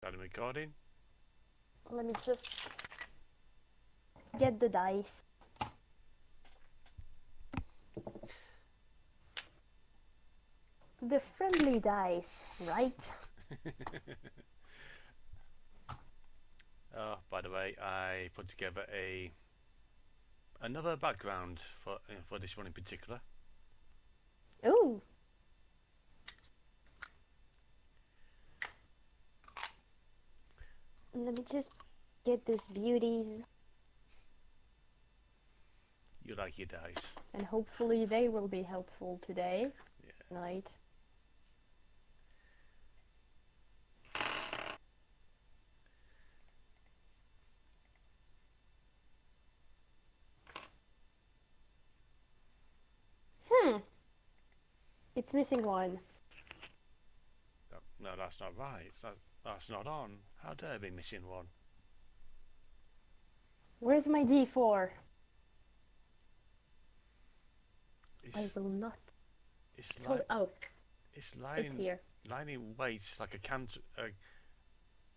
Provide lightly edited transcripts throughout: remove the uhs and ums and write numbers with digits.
Starting recording. Let me just get the dice. The friendly dice, right? Oh, by the way, I put together another background for this one in particular. Ooh. Let me just get these beauties. You like your dice. And hopefully they will be helpful today. Yeah. Night. It's missing one. No, that's not right. That's not on. How dare I be missing one? Where's my D4? It's, I will not. It's It's here. lying in wait like a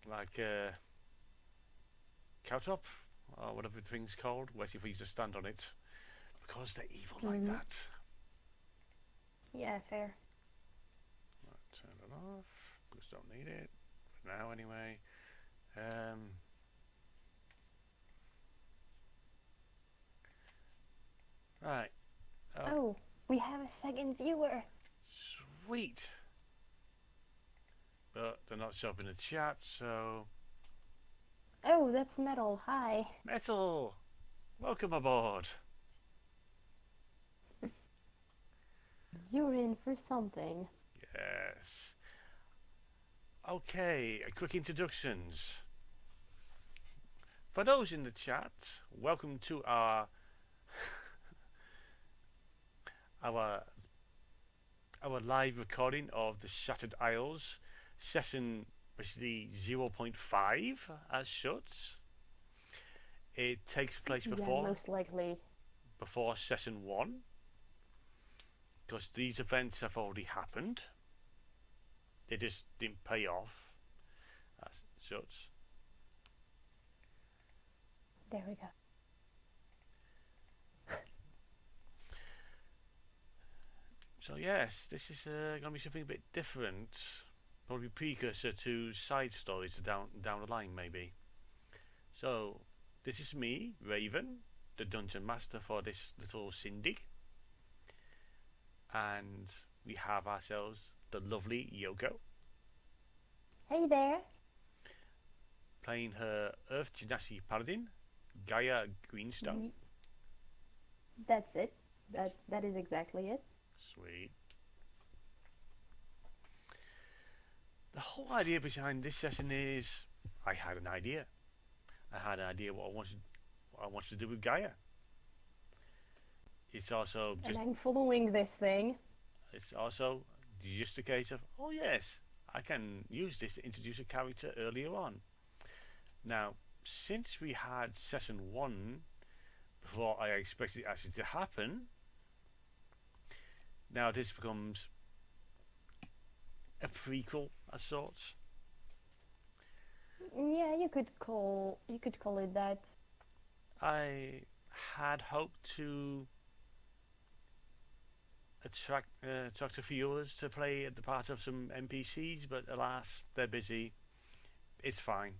like a cowtop or whatever the thing's called, waiting for you to stand on it because they're evil like that. Yeah, fair. Right, turn it off. Just don't need it for now, anyway. Right. Oh, we have a second viewer. Sweet. But they're not showing in the chat, so. Oh, that's Metal. Hi. Metal! Welcome aboard. You're in for something. Yes. Okay, quick introductions. For those in the chat, welcome to our our live recording of the Shattered Isles session, basically 0.5 as such. It takes place before most likely before session 1, because these events have already happened. They just didn't pay off as such. There we go. So yes, this is going to be something a bit different, probably precursor to side stories down the line maybe. So this is me, Raven, the dungeon master for this little Cindy, and we have ourselves the lovely Yoko. Hey there. Playing her Earth Genasi Paladin, Gaëa Greenstone. That's it. That is exactly it. Sweet. The whole idea behind this session is I had an idea. I had an idea what I wanted to do with Gaea. It's also just. And I'm following this thing. It's also just a case of, oh yes, I can use this to introduce a character earlier on. Now, since we had session 1 before I expected it actually to happen, now this becomes a prequel of sorts. Yeah, you could call it that. I had hoped to attract the viewers to play at the part of some NPCs, but alas, they're busy. It's fine.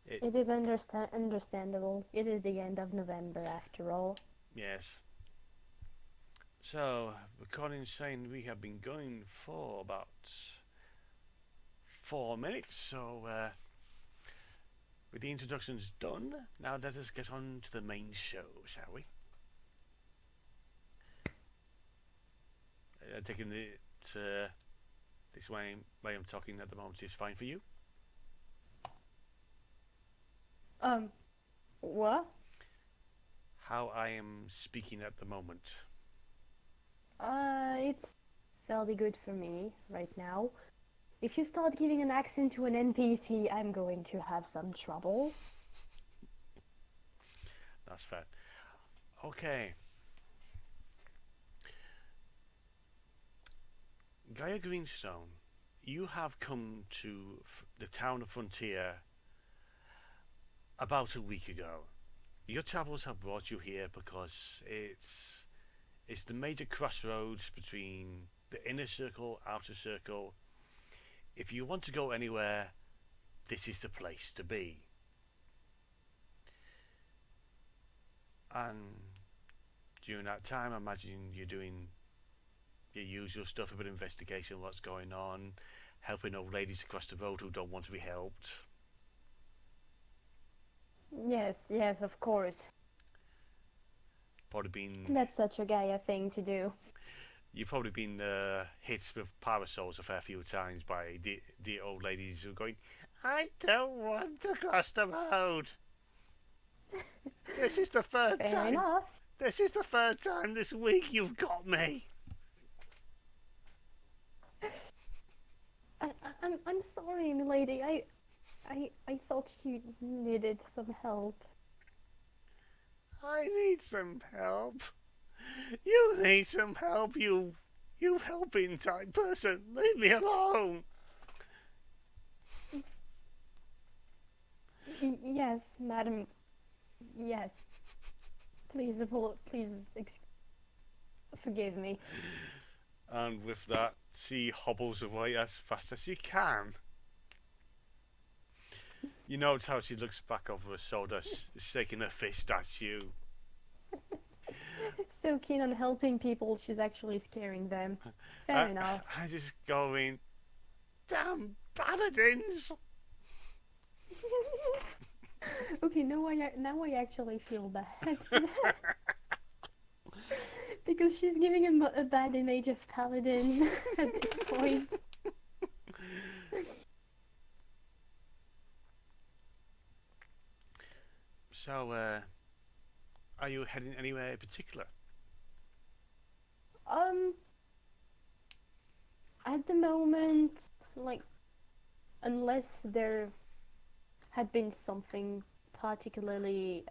It is understandable. It is the end of November after all. Yes. So, recording saying we have been going for about 4 minutes, so with the introductions done, now let us get on to the main show, shall we? Taking it this way I'm talking at the moment is fine for you? What? How I am speaking at the moment. It's fairly good for me right now. If you start giving an accent to an NPC, I'm going to have some trouble. That's fair. Okay. Gaea Greenstone, you have come to the town of Frontier about a week ago. Your travels have brought you here because it's the major crossroads between the inner circle, outer circle. If you want to go anywhere, this is the place to be. And during that time, I imagine you're doing your usual stuff, a bit of investigation, what's going on, helping old ladies across the road who don't want to be helped. Yes, yes, of course. Probably been That's such a Gaia thing to do. You've probably been hit with parasols a fair few times by the old ladies who are going, I don't want to cross the road. This is the third Fair time. enough. This is the third time this week you've got me. I'm sorry, milady. I thought you needed some help. I need some help. You need some help, you helping type person. Leave me alone. Yes, madam. Yes. Please, forgive me. And with that, she hobbles away as fast as she can. You notice how she looks back over her shoulder, shaking her fist at you. So keen on helping people, she's actually scaring them. Fair enough. I just going, damn paladins! Okay, now I actually feel bad. Because she's giving him a bad image of paladins at this point. So, are you heading anywhere in particular? At the moment, like, unless there had been something particularly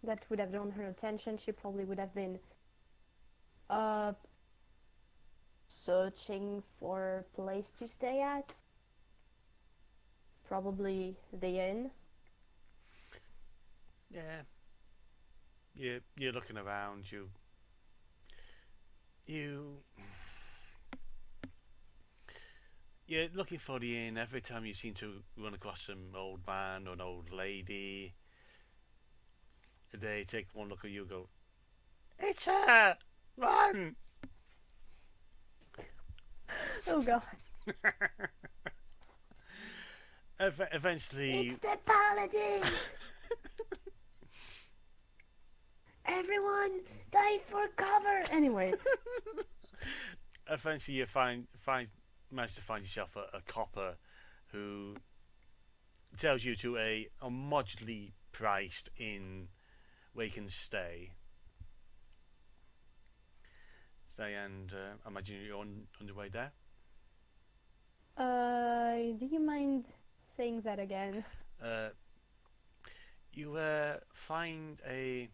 that would have drawn her attention, she probably would have been searching for a place to stay at. Probably the inn. Yeah. You're looking around. You're looking for the inn. Every time you seem to run across some old man or an old lady, they take one look at you and go, it's her! Run! Oh god. Eventually... It's the paladin! Everyone, dive for cover! Anyway. Eventually you manage to find yourself a copper who tells you to a moderately priced inn where you can stay. And I imagine you're on the way there. Do you mind saying that again? You find a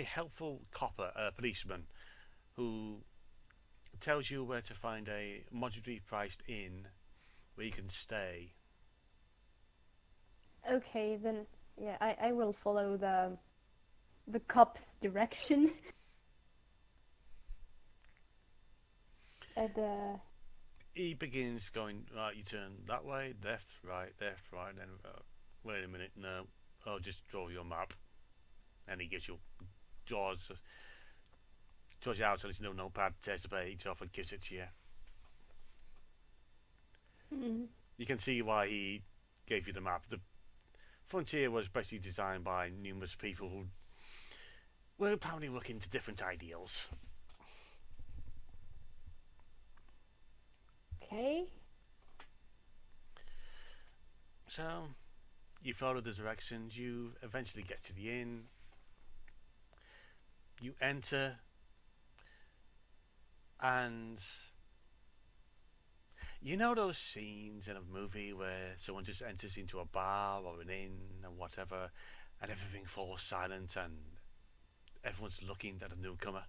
helpful copper, a policeman, who tells you where to find a moderately priced inn where you can stay. Okay, then yeah, I will follow the cop's direction. And He begins going, right, you turn that way, left, right, then wait a minute, no, I'll just draw your map. And he gives you, draws you out, so there's no notepad, tears the page off and gives it to you. mm, You can see why he gave you the map. The Frontier was basically designed by numerous people who were apparently looking to different ideals. okay. So, you follow the directions, you eventually get to the inn, you enter, and you know those scenes in a movie where someone just enters into a bar or an inn or whatever, and everything falls silent and everyone's looking at a newcomer?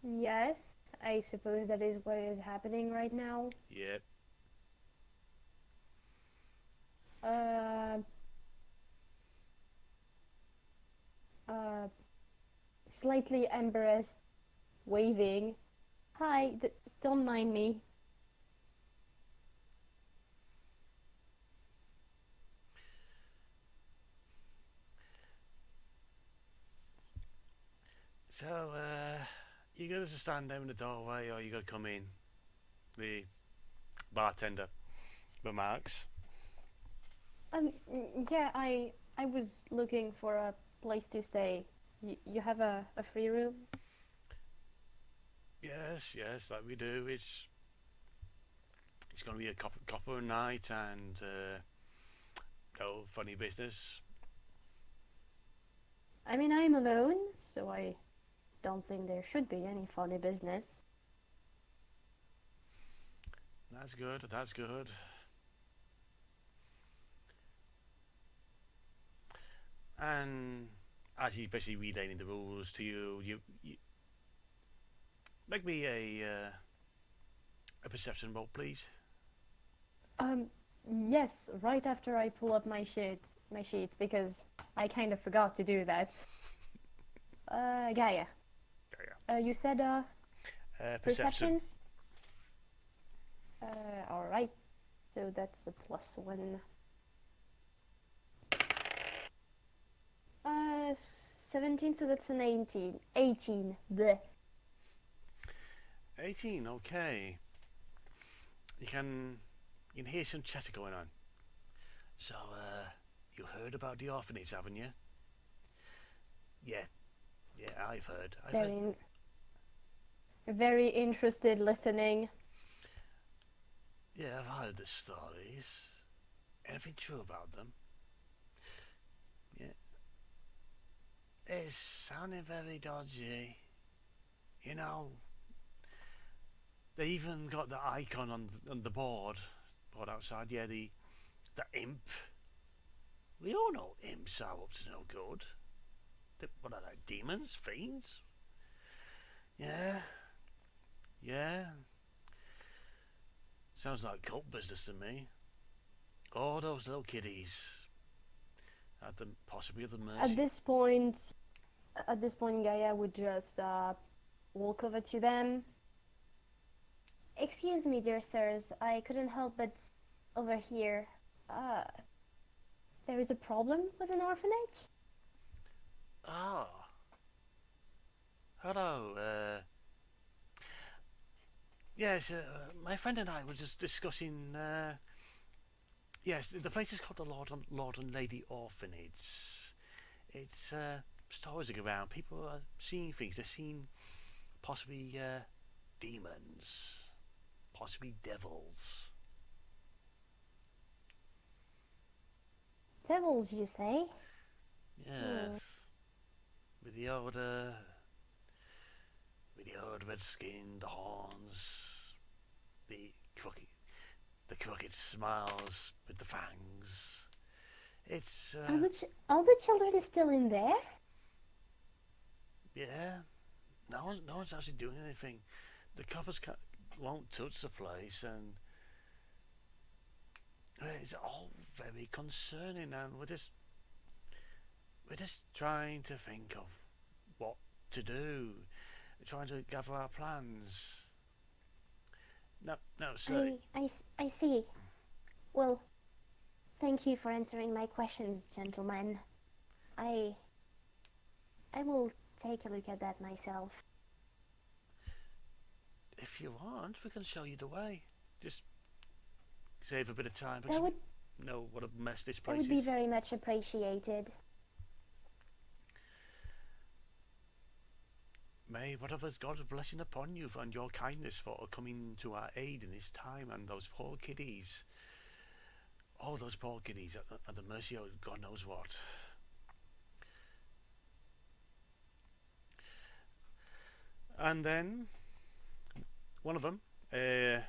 Yes, I suppose that is what is happening right now. Yep, slightly embarrassed, waving. Hi, don't mind me. So, you gonna just stand there in the doorway, or you gonna come in? The bartender remarks. Yeah, I was looking for a place to stay. You have a free room? Yes, yes, like we do. It's gonna be a copper night and no funny business. I mean, I'm alone, so I don't think there should be any funny business. That's good. That's good. And as he's basically relaying the rules to you, you make me a perception roll, please. Yes, right after I pull up my sheet, because I kind of forgot to do that. Gaia. Yeah. You said Perception. perception? Alright. So that's a +1. 17, so that's an 18. 18. Bleh. 18. Okay. You can hear some chatter going on. So, you heard about the orphanage, haven't you? Yeah. Yeah, I've heard. Very interested listening. Yeah, I've heard the stories. Anything true about them? Yeah. It's sounding very dodgy. You know, they even got the icon on the board outside. Yeah, the imp. We all know imps are up to no good. What are they? Demons? Fiends? Yeah. Yeah. Sounds like cult business to me. All those little kiddies possibly at the mercy. At this point, Gaia would just walk over to them. Excuse me, dear sirs, I couldn't help but overhear. There is a problem with an orphanage? Ah. Hello. Yes, my friend and I were just discussing. Yes, the place is called the Lord and Lady Orphanage. It's stories are around. People are seeing things. They're seeing possibly demons, possibly devils. Devils, you say? Yes, with the old red skin, the horns, the crooked smiles with the fangs. It's Are the children still in there? yeah. No one's actually doing anything. The coppers won't touch the place, and it's all very concerning. And we're just trying to think of what to do. We're trying to gather our plans. No, sir. I see. Well, thank you for answering my questions, gentlemen. I will take a look at that myself. If you want, we can show you the way. Just save a bit of time. That would know what a mess this that place would be is. very much appreciated. May whatever's God's blessing upon you and your kindness for coming to our aid in this time, and those poor kiddies. All those poor kiddies at the mercy of God knows what. And then one of them, a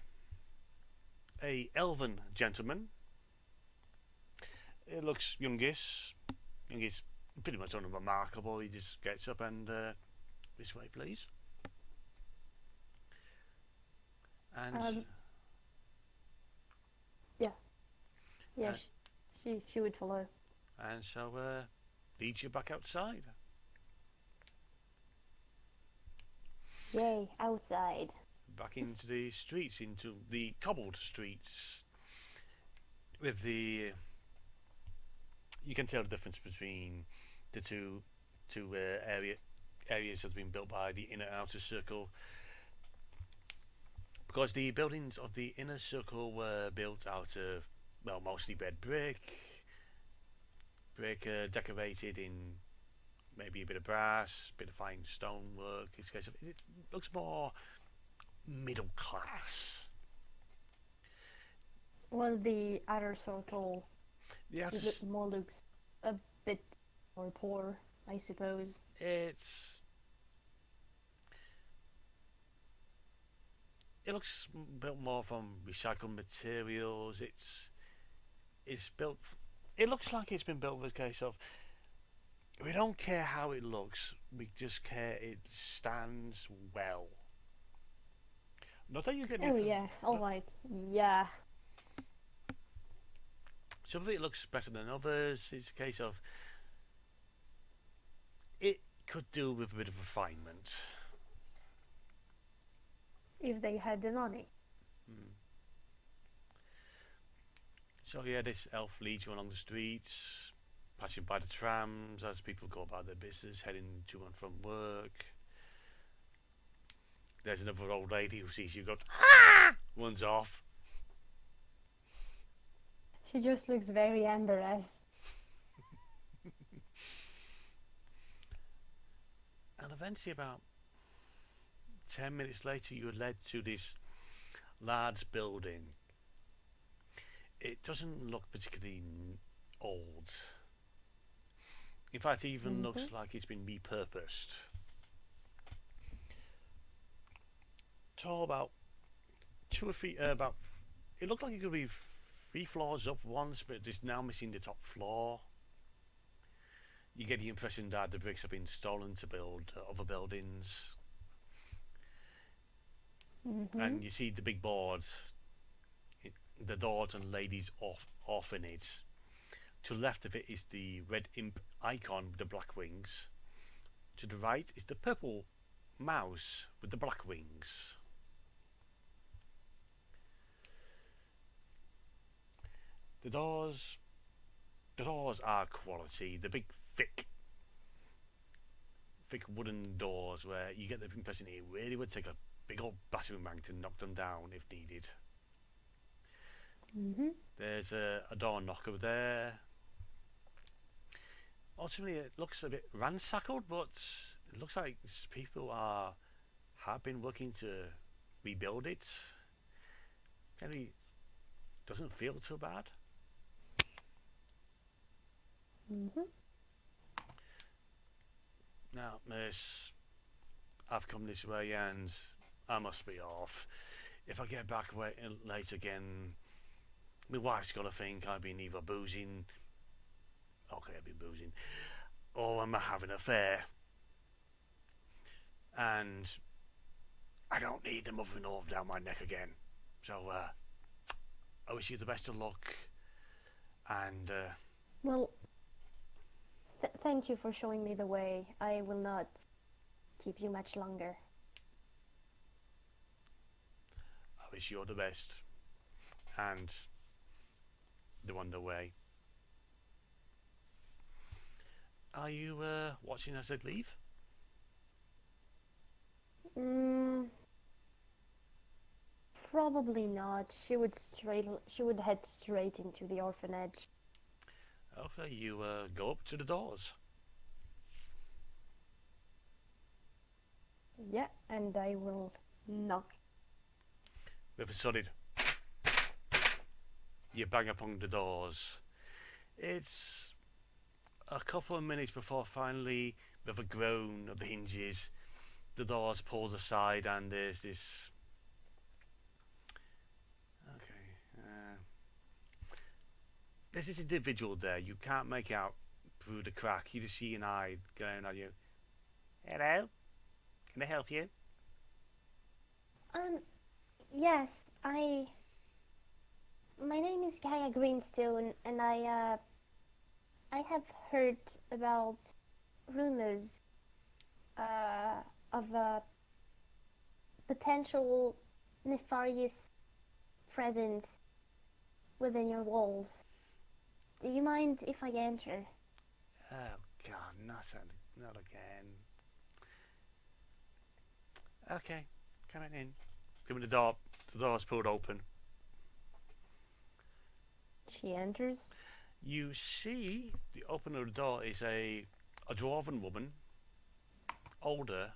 elven gentleman. It looks youngish, pretty much unremarkable. He just gets up and this way, please. And yeah, she would follow. And so leads you back outside. Yay, outside. Back into the streets, into the cobbled streets. With the, you can tell the difference between the two areas that have been built by the inner and outer circle, because the buildings of the inner circle were built out of, well, mostly red brick decorated in maybe a bit of brass, a bit of fine stonework. It looks more middle class. Well, the outer circle The outer, more looks a bit more poor, I suppose. It looks built more from recycled materials. It's built. It looks like it's been built with a case of, we don't care how it looks. We just care it stands well. Not that you get. Oh yeah, alright, yeah. Some of it looks better than others. It's a case of, it could do with a bit of refinement. If they had the money. So yeah, this elf leads you along the streets, passing by the trams as people go about their business, heading to and from work. There's another old lady who sees you, go, ah! Runs off. She just looks very embarrassed. And eventually, about 10 minutes later, you're led to this large building. It doesn't look particularly old. In fact, it even looks like it's been repurposed. Tall, about 2 or 3, about, it looked like it could be 3 floors up once, but it's now missing the top floor. You get the impression that the bricks have been stolen to build other buildings. And you see the big board, the Lords and Ladies Orphanage. To the left of it is the red imp icon with the black wings. To the right is the purple mouse with the black wings. The doors are quality. The big thick wooden doors where you get the impression it really would take a big old battering ram to knock them down if needed. There's a door knocker there. Ultimately, it looks a bit ransackled, but it looks like people have been working to rebuild it. Maybe doesn't feel too bad. Now, miss, I've come this way and I must be off. If I get back late again, my wife's got to think I've been either boozing, okay, I've been boozing, or I'm having an affair. And I don't need the mother-in-law down my neck again. So, I wish you the best of luck. And, well, thank you for showing me the way. I will not keep you much longer. I wish you all the best. And they're on their way. Are you watching as they leave? Probably not. She would head straight into the orphanage. Okay, you go up to the doors. Yeah, and I will knock. With a solid, you bang upon the doors. It's a couple of minutes before finally, with a groan of the hinges, the doors pulled aside and there's this... Okay. There's this individual there. You can't make out through the crack. You just see an eye going at you. Hello? Can I help you? Yes, my name is Gaëa Greenstone, and I have heard about rumors of potential nefarious presence within your walls. Do you mind if I enter? Oh God, not again. Okay, come on in. Give me the door. The door's pulled open. She enters. You see, the opener of the door is a dwarven woman, older.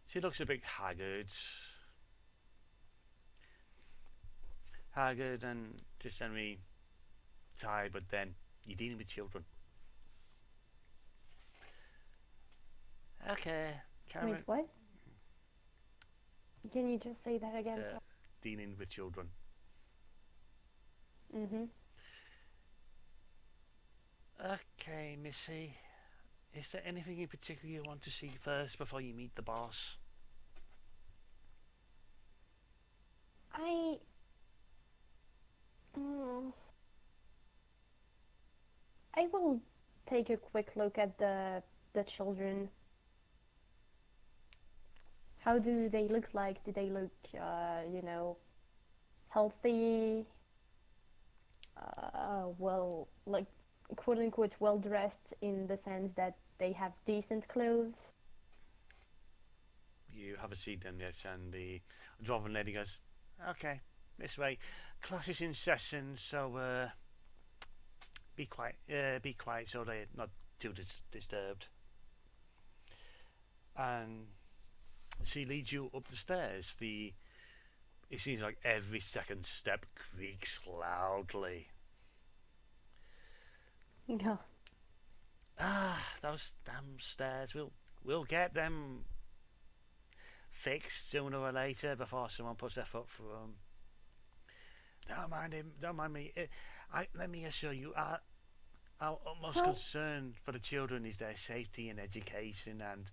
She looks a bit haggard and just generally tired. But then you're dealing with children. Okay, Cameron. Wait, what? Can you just say that again? Dealing with children. Mm-hmm. Okay, Missy. Is there anything in particular you want to see first before you meet the boss? I will take a quick look at the children. How do they look like? Do they look, healthy? Well, like, quote unquote, well dressed in the sense that they have decent clothes? You haven't seen them, yes, and the dwarven lady goes, okay, this way. Class is in session, so be quiet so they're not too disturbed. And she leads you up the stairs. It seems like every second step creaks loudly. Yeah. Those damn stairs. We'll get them fixed sooner or later before someone puts their foot through them. Don't mind him. Don't mind me. Let me assure you, our utmost concern for the children is their safety and education and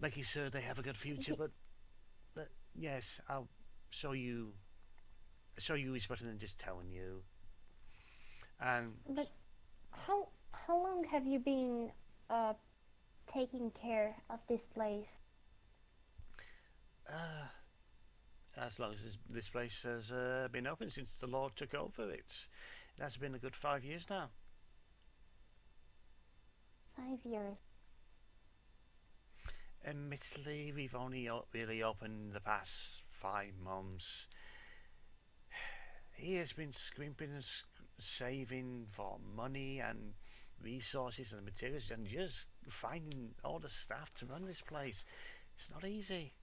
making sure they have a good future. But yes, I'll show you. Show you is better than just telling you. And but how long have you been taking care of this place? As long as this place has been open since the Lord took over, it has been a good 5 years now. 5 years. Admittedly, we've only really opened the past 5 months. He has been scrimping and saving for money and resources and materials and just finding all the staff to run this place. It's not easy.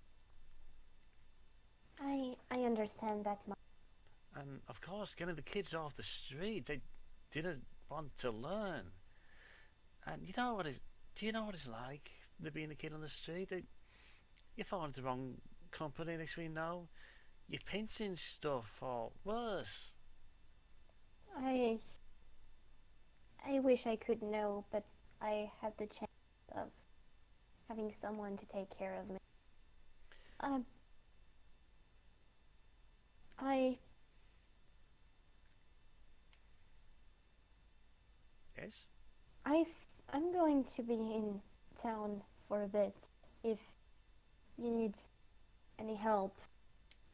I understand that much. And of course, getting the kids off the street, they didn't want to learn. And do you know what it's like, being a kid on the street? You fall into the wrong company, next thing you know, you're pinching stuff or worse. I wish I could know, but I had the chance of having someone to take care of me. Yes? I'm going to be in town for a bit. If you need any help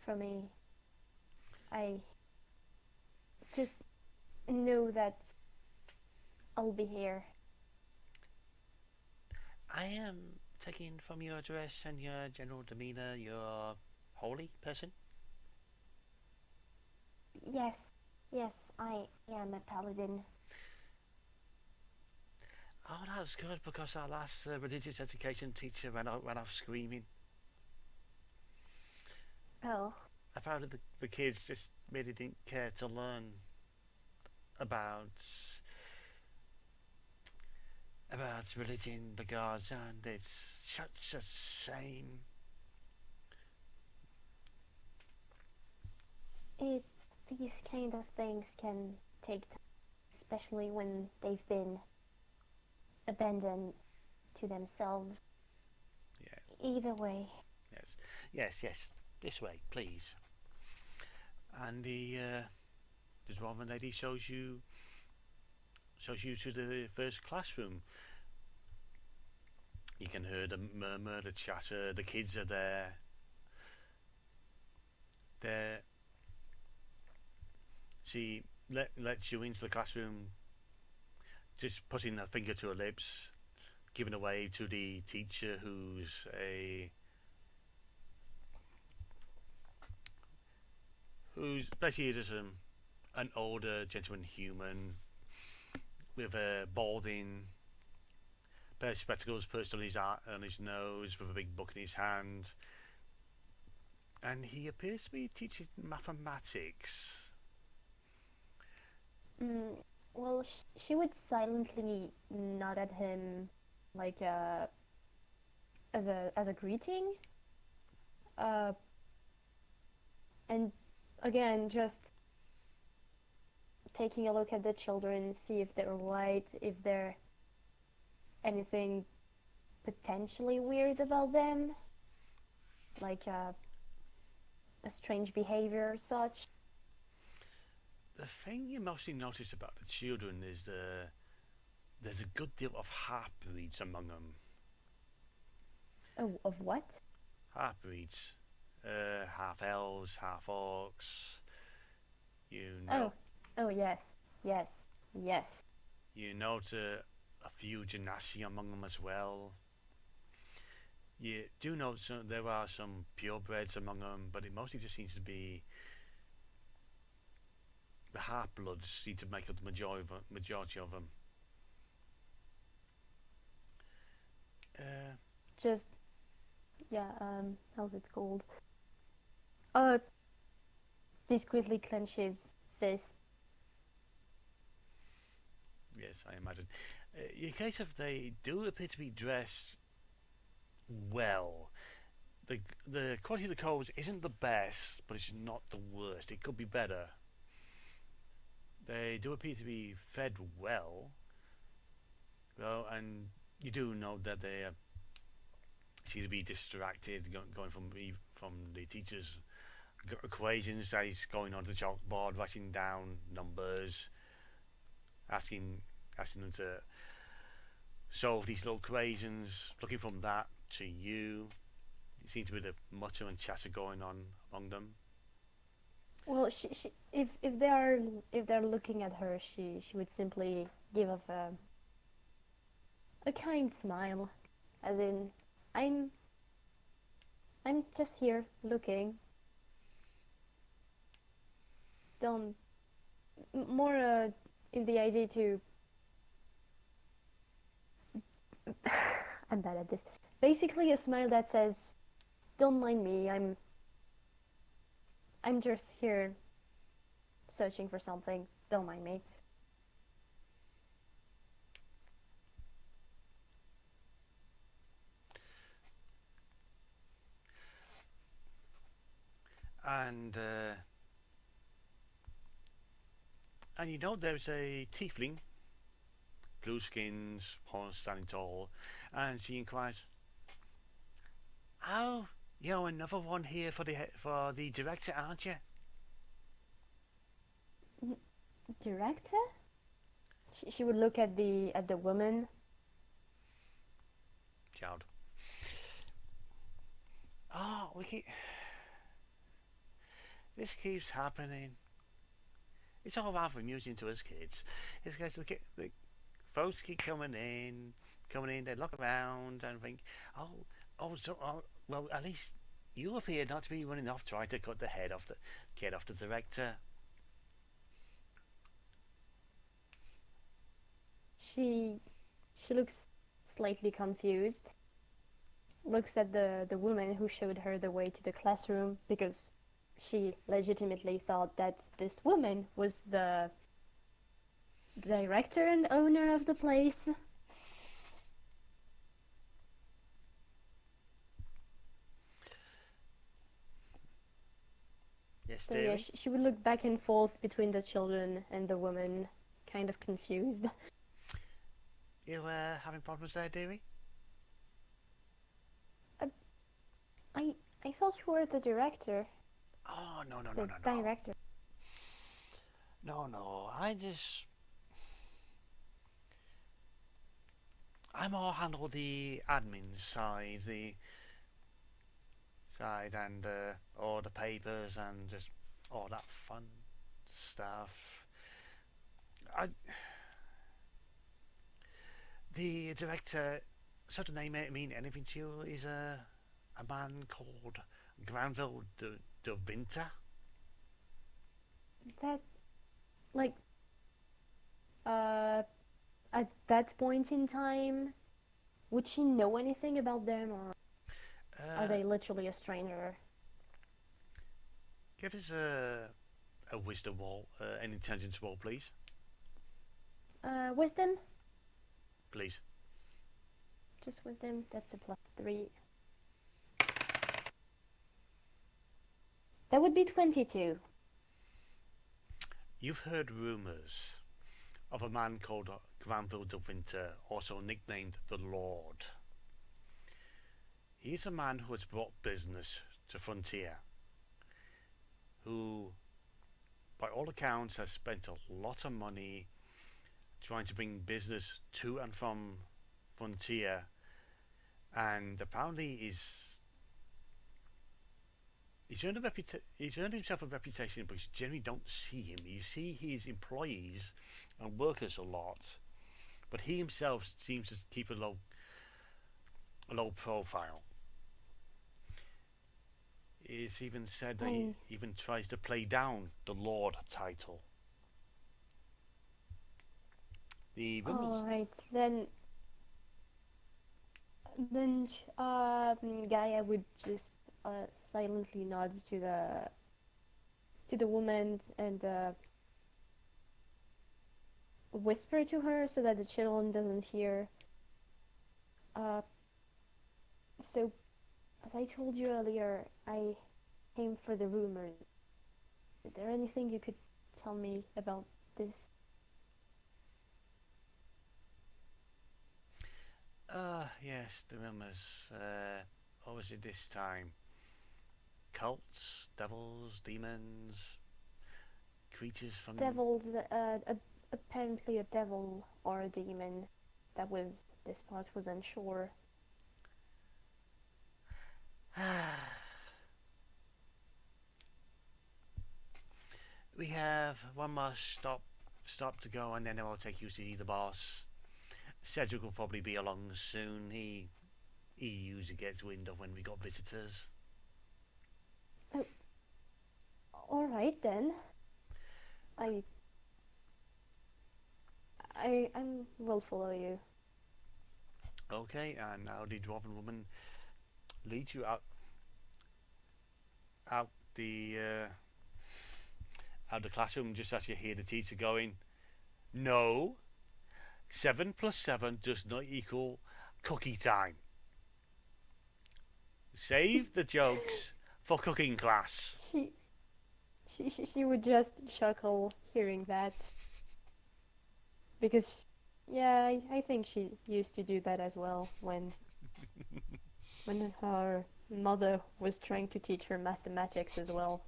from me, I just know that I'll be here. I am taking from your address and your general demeanor, you're a holy person? Yes, I am a paladin. Oh, that's good, because our last religious education teacher went off screaming. Oh. Apparently the kids just really didn't care to learn about religion, the gods, and it's such a shame. These kind of things can take time, especially when they've been abandoned to themselves. Yeah. Either way. Yes. This way, please. And the dwarven lady shows you to the first classroom. You can hear the murmur, the chatter. The kids are there. They're She lets you into the classroom, just putting her finger to her lips, giving a wave to the teacher, who's basically just an older gentleman human with a balding pair of spectacles perched on his nose, with a big book in his hand, and he appears to be teaching mathematics. Well, she would silently nod at him, like as a greeting, uh, and again just taking a look at the children, see if they're white, if there anything potentially weird about them, like a strange behavior or such. The thing you mostly notice about the children is there's a good deal of half-breeds among them. Oh, of what? Half-breeds. Half elves, half orcs. You know. Oh, yes, yes, yes. You note a few genasi among them as well. You do note there are some purebreds among them, but it mostly just seems to be the half-bloods seem to make up the majority of them. Just, yeah, how's it called? Discreetly clenches fist. Yes, I imagine. In case of they do appear to be dressed well. The quality of the clothes isn't the best, but it's not the worst. It could be better. They do appear to be fed well, and you do know that they seem to be distracted, going from the teacher's equations that he's going on the chalkboard, writing down numbers, asking them to solve these little equations, looking from that to you. It seems to be the mutter and chatter going on among them. Well, if they're looking at her, she would simply give off a kind smile, as in, I'm just here looking. Don't more in the idea to. I'm bad at this. Basically, a smile that says, "Don't mind me. I'm just here searching for something. Don't mind me." And you know there's a tiefling, blue skins, horns standing tall, and she inquires, "Oh, you're another one here for the director, aren't you?" Director? She would look at the woman. Child. Oh, this keeps happening. It's all rather amusing to us kids. It's because the folks keep coming in. They look around and think, well, at least you appear not to be running off trying to cut the head off the director. She looks slightly confused. Looks at the woman who showed her the way to the classroom, because she legitimately thought that this woman was the director and owner of the place. Yes, so yeah, she would look back and forth between the children and the woman, kind of confused. You having problems there, dearie? I thought you were the director. Oh, no. The director. No, I more handle the admin side, and all the papers and just all that fun stuff. I, the director, so the name mean anything to you? Is a man called Granville de Winter. That, like, uh, at that point in time, would she know anything about them, or are Uh, they literally a stranger? Give us a wisdom roll, an intelligence roll, please. Wisdom? Please. Just wisdom, that's a +3. That would be 22. You've heard rumours of a man called Granville de Winter, also nicknamed the Lord. He's a man who has brought business to Frontier, who, by all accounts, has spent a lot of money trying to bring business to and from Frontier, and apparently he's earned himself a reputation, but you generally don't see him. You see his employees and workers a lot, but he himself seems to keep a low profile. It's even said that he even tries to play down the Lord title. The rumors. All right, then Gaia would just silently nod to the woman and whisper to her so that the children doesn't hear. So, as I told you earlier, I came for the rumors. Is there anything you could tell me about this? Yes, the rumors. What was it this time? Cults, devils, demons, creatures from. Devils, apparently a devil or a demon. This part was unsure. We have one more stop to go, and then I'll take you to see the boss. Cedric will probably be along soon. He usually gets wind of when we got visitors. All right then. I will follow you. Okay, and now the dwarven woman leads you out the classroom just as you hear the teacher going, "No, 7 plus 7 does not equal cookie time. Save the jokes for cooking class." She would just chuckle hearing that. Because, yeah, I think she used to do that as well when her mother was trying to teach her mathematics as well.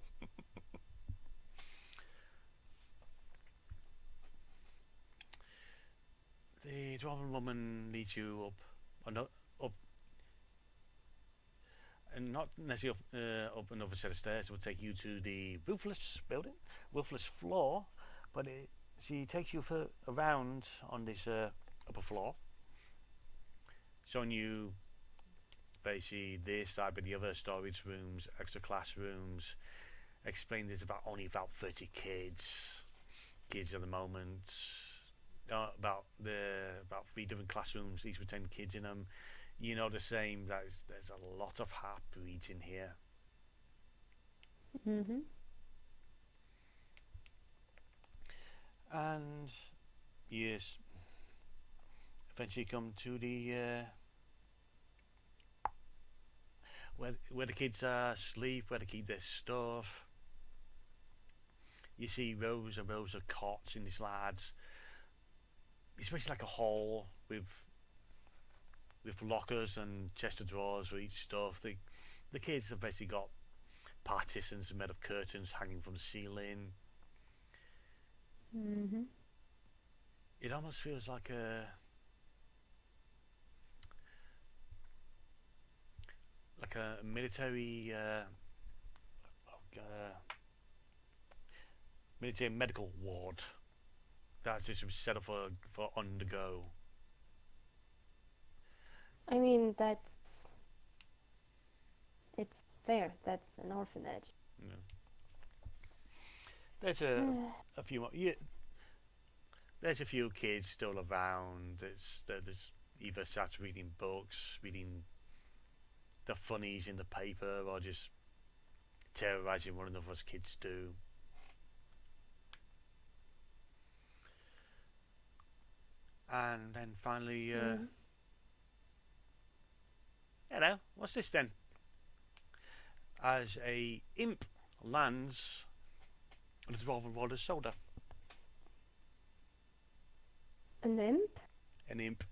The dwarven woman leads you up, and not necessarily up another set of stairs. It will take you to the roofless floor, but she takes you around on this upper floor, showing you basically this side, but the other storage rooms, extra classrooms. Explain there's only about 30 kids at the moment. About 3 different classrooms, each with 10 kids in them. You know the same. There's a lot of half-breeds in here. Mm-hmm. And yes, eventually come to the where the kids sleep, where they keep their stuff. You see rows and rows of cots in these lads. It's basically like a hall with lockers and chest of drawers for each stuff. The kids have basically got partitions made of curtains hanging from the ceiling. Mm-hmm. It almost feels like like a military military medical ward that's just set up for on the go. I mean, it's fair. That's an orphanage. You know. There's a few more. Yeah, there's a few kids still around. There's either sat reading books, reading the funnies in the paper, or just terrorizing one another as kids do. And then finally, hello, what's this then? As a imp lands on his revolver shoulder. An imp? An imp.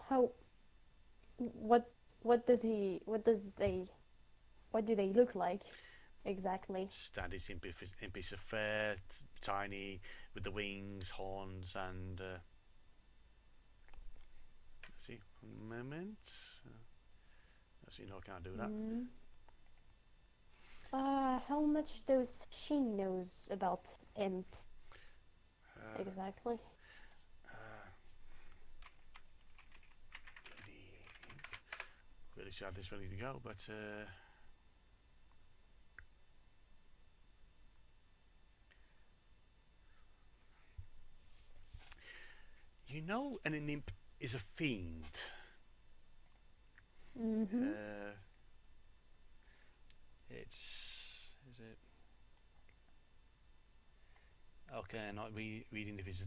How? What? What do they look like exactly? Standard impish affair, tiny, with the wings, horns, and let's see, one moment. Let's see, no, I can't do that. How much does she knows about imps exactly? Really sad this ready to go, but you know, an imp is a fiend. Is it? Okay, I'm not reading if it's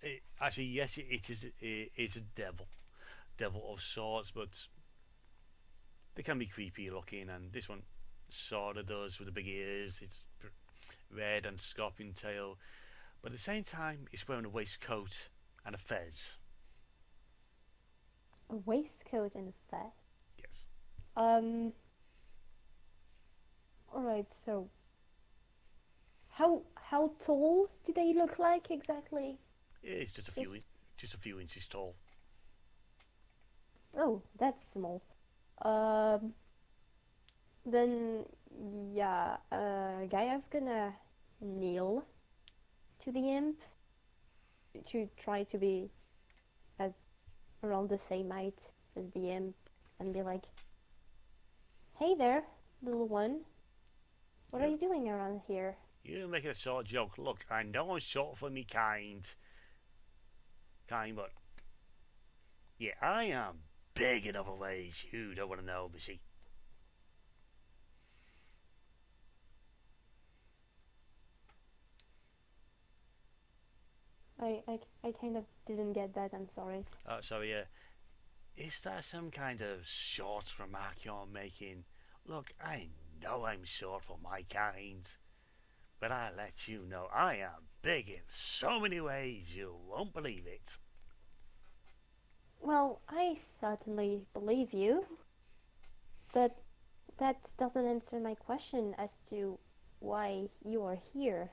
a. Actually, yes, it is. It's a devil of sorts, but they can be creepy looking, and this one sort of does with the big ears. It's red and scorpion tail, but at the same time, it's wearing a waistcoat and a fez. A waistcoat and a fez? Yes. Alright, so how tall do they look like exactly? It's just a few inches tall. Oh, that's small. Then yeah, Gaea's gonna kneel to the imp to try to be as around the same height as the imp and be like, "Hey there, little one. What are you doing around here?" You're making a sort of joke. Look, I know I'm short for me kind, but yeah, I am big in other ways you don't want to know, Missy. I kind of didn't get that, I'm sorry. Sorry, is that some kind of short remark you're making? Look, I know I'm short for my kind, but I let you know I am big in so many ways you won't believe it. Well, I certainly believe you, but that doesn't answer my question as to why you are here.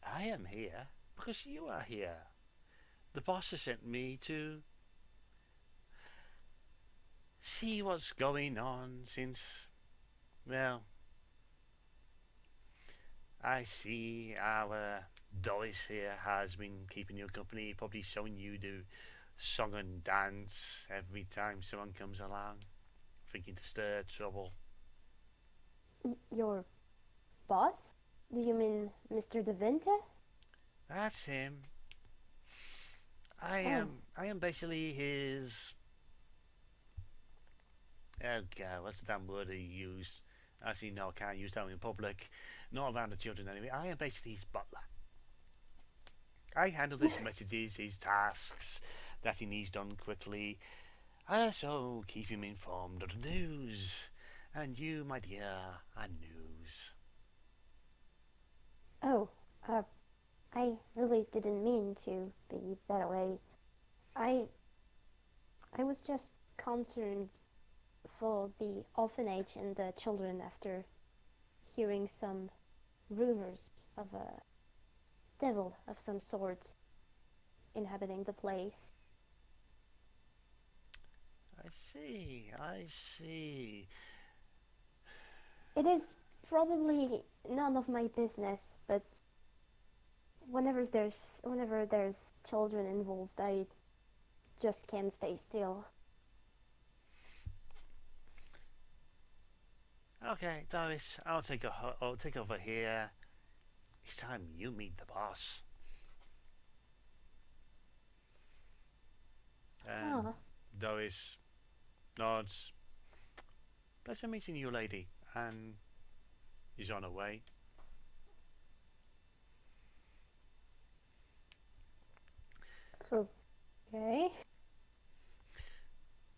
I am here because you are here. The boss has sent me to see what's going on since, well, I see our Doris here has been keeping you company, probably showing you the song and dance every time someone comes along, thinking to stir trouble. Your boss? Do you mean Mr. De Vinte? That's him. I am basically his. Oh God, what's the damn word he used? Actually, no, I can't use that in public. Not around the children anyway. I am basically his butler. I handle his messages, his tasks that he needs done quickly. I also keep him informed of the news. And you, my dear, are news. Oh, I really didn't mean to be that way. I was just concerned for the orphanage and the children after hearing some rumors of a devil of some sort inhabiting the place. I see. I see. It is probably none of my business, but whenever there's children involved, I just can't stay still. Okay, Doris, I'll take over here. It's time you meet the boss. And Ah, Doris nods. Pleasure meeting you, lady. And is on her way. okay.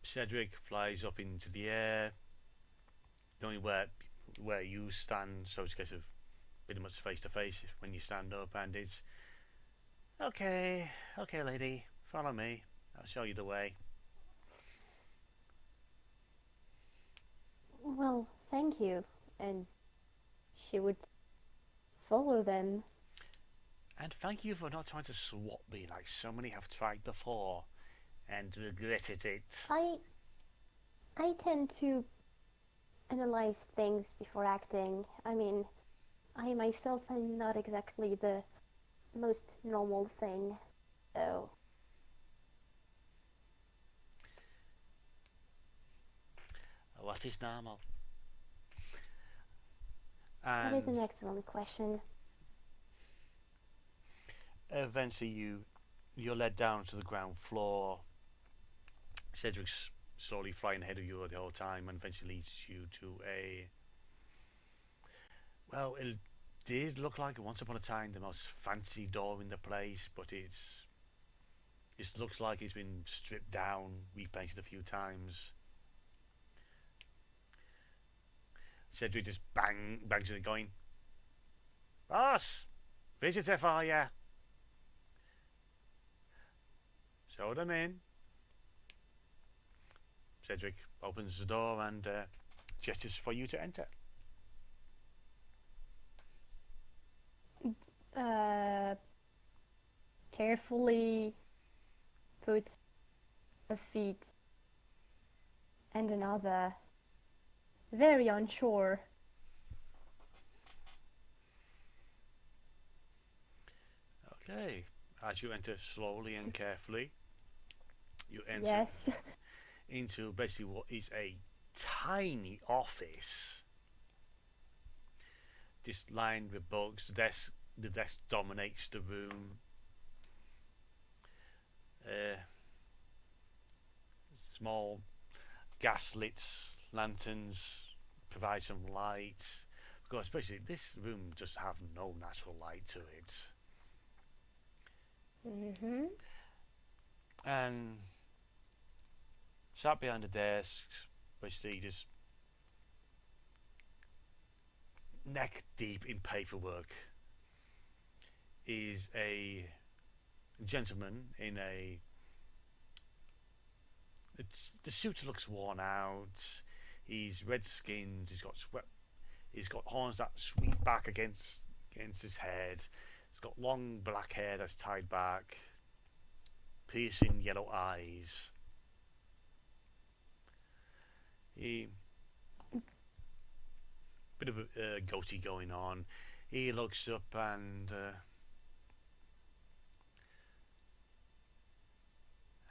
Cedric flies up into the air, knowing where you stand, so it's a case of pretty much face to face when you stand up, and it's okay, okay, lady, follow me. I'll show you the way. Well, thank you. And she would follow them. And thank you for not trying to swap me like so many have tried before and regretted it. I tend to analyze things before acting. I mean, I myself am not exactly the most normal thing, so What is normal? that is an And excellent question. eventually you're led down to the ground floor. Cedric's slowly flying ahead of you the whole time and eventually leads you to a, well, it did look like once upon a time the most fancy door in the place, but it looks like it's been stripped down, repainted a few times. Cedric just bangs it going, boss, visitor for ya. Show them in. Cedric opens the door and gestures for you to enter. Carefully puts a feet and another, very unsure. Okay, as you enter slowly and carefully, you enter Yes. into basically what is a tiny office. Just lined with books. The desk dominates the room. Small gas lit lanterns provide some light. Of course, especially this room just have no natural light to it. Mm-hmm. And sat behind the desk, basically just neck deep in paperwork, is a gentleman in a. The suit looks worn out. He's red skinned. He's got horns that sweep back against his head. He's got long black hair that's tied back. Piercing yellow eyes. He bit of a goatee going on. He looks up and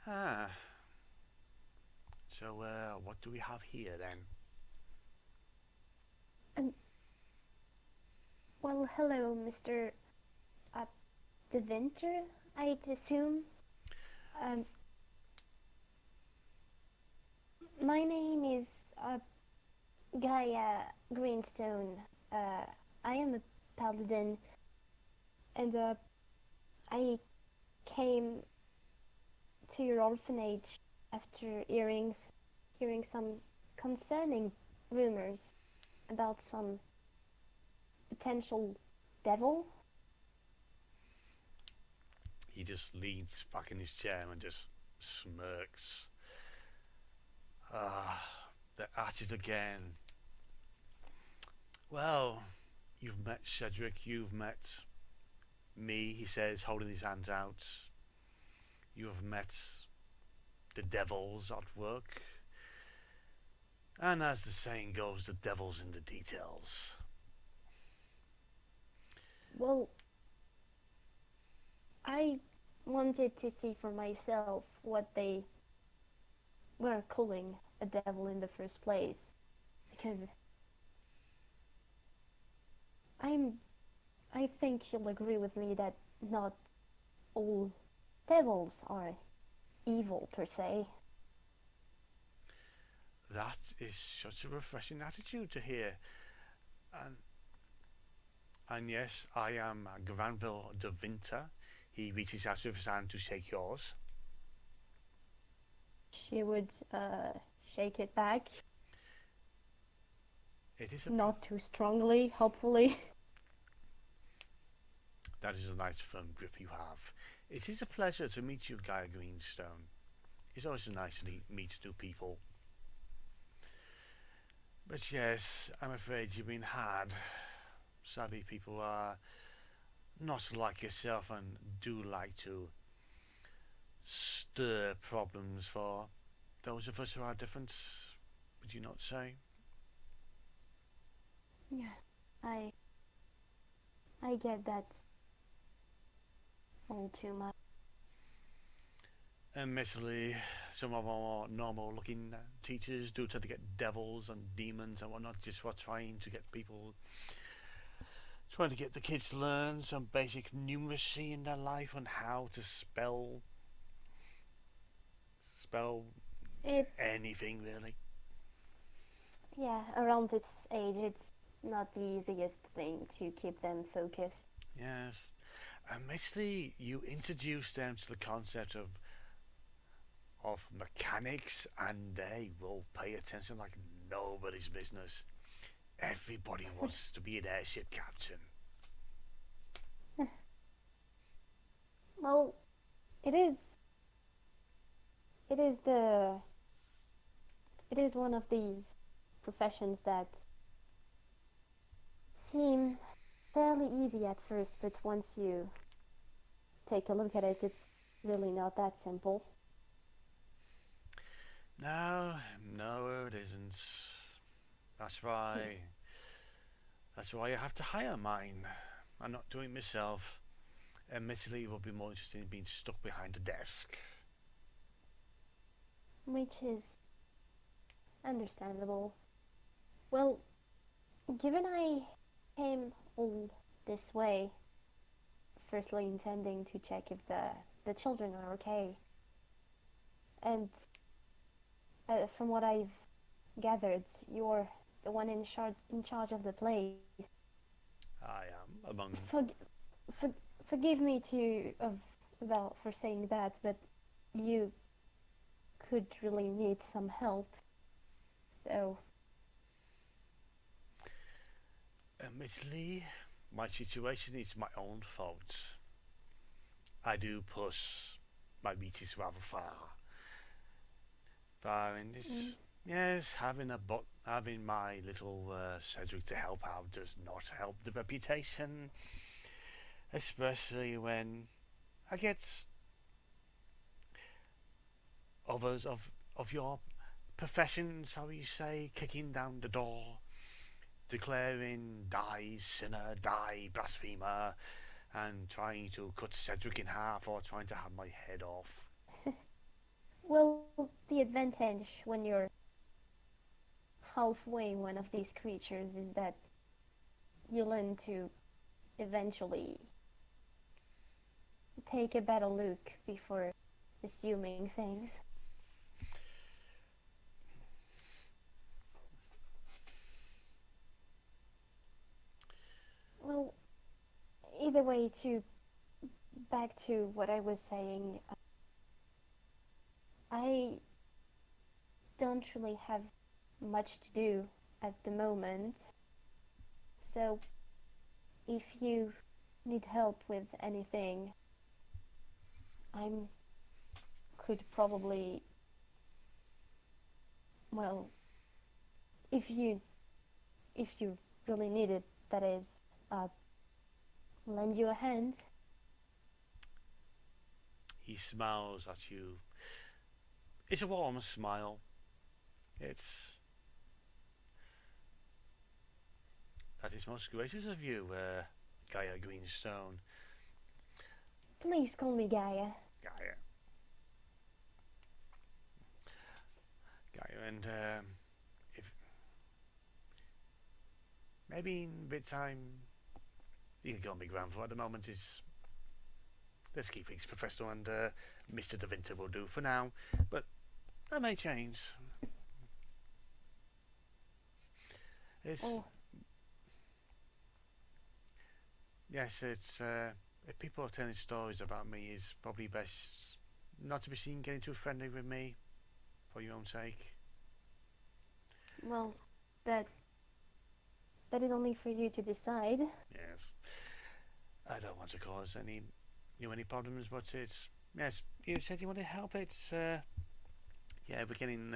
ah. So what do we have here then? Well, hello, Mr. De Winter, I'd assume. Um, my name is Gaëa Greenstone. I am a paladin, and I came to your orphanage after hearing some concerning rumors about some potential devil. He just leans back in his chair and just smirks. Ah, they're at it again. Well, you've met Cedric, you've met me, he says, holding his hands out. You have met the devils at work. And as the saying goes, the devil's in the details. Well, I wanted to see for myself what they were calling a devil in the first place, because I'm I think you'll agree with me that not all devils are evil per se. That is such a refreshing attitude to hear. And, and yes, I am Granville de Winter. He reaches out with his hand to shake yours. She would shake it back, It is not too strongly, hopefully. That is a nice firm grip you have. It is a pleasure to meet you, Gaëa Greenstone. It's always nice to meet new people. But yes, I'm afraid you've been had. Sadly, people are not like yourself and do like to stir problems for those of us who are different. Would you not say? Yeah, I get that all too much. Admittedly, some of our normal looking teachers do tend to get devils and demons and whatnot just for trying to get the kids to learn some basic numeracy in their life on how to spell It anything really. Yeah, around this age, it's not the easiest thing to keep them focused. Yes. Admittedly, you introduce them to the concept of mechanics and they will pay attention like nobody's business. Everybody wants to be an airship captain. Well, it is. It is the. It is one of these professions that seem fairly easy at first, but once you take a look at it, it's really not that simple. No, no, it isn't. That's why. That's why you have to hire mine. I'm not doing it myself. Admittedly, it would be more interesting in being stuck behind a desk. Which is understandable. Well, given I came all this way, firstly intending to check if the children are okay, and from what I've gathered, you're the one in charge of the place. I am among. Forgive me about for saying that, but you could really need some help. So, Admittedly, my situation is my own fault. I do push my reaches rather far. Far in this, yes, having my little Cedric to help out does not help the reputation, especially when I get others of your profession, shall we say, kicking down the door, declaring die sinner, die blasphemer, and trying to cut Cedric in half or trying to have my head off. well, the advantage when you're halfway one of these creatures is that you learn to eventually take a better look before assuming things. Well, either way, to back to what I was saying, I don't really have much to do at the moment. So, if you need help with anything, I could probably, well, if you really need it, that is, lend you a hand. He smiles at you. It's a warm smile. It's is most gracious of you, Gaëa Greenstone. Please call me Gaia. Gaia. Gaia, and if maybe in a bit time, you can call me Grandpa. At the moment, is let's keep things professional, and Mr. Da Vinci will do for now. But that may change. It's yes, it's if people are telling stories about me, it's probably best not to be seen getting too friendly with me, for your own sake. Well, that is only for you to decide. Yes, I don't want to cause any any problems, but it's yes. You said you want to help. It's yeah, we're getting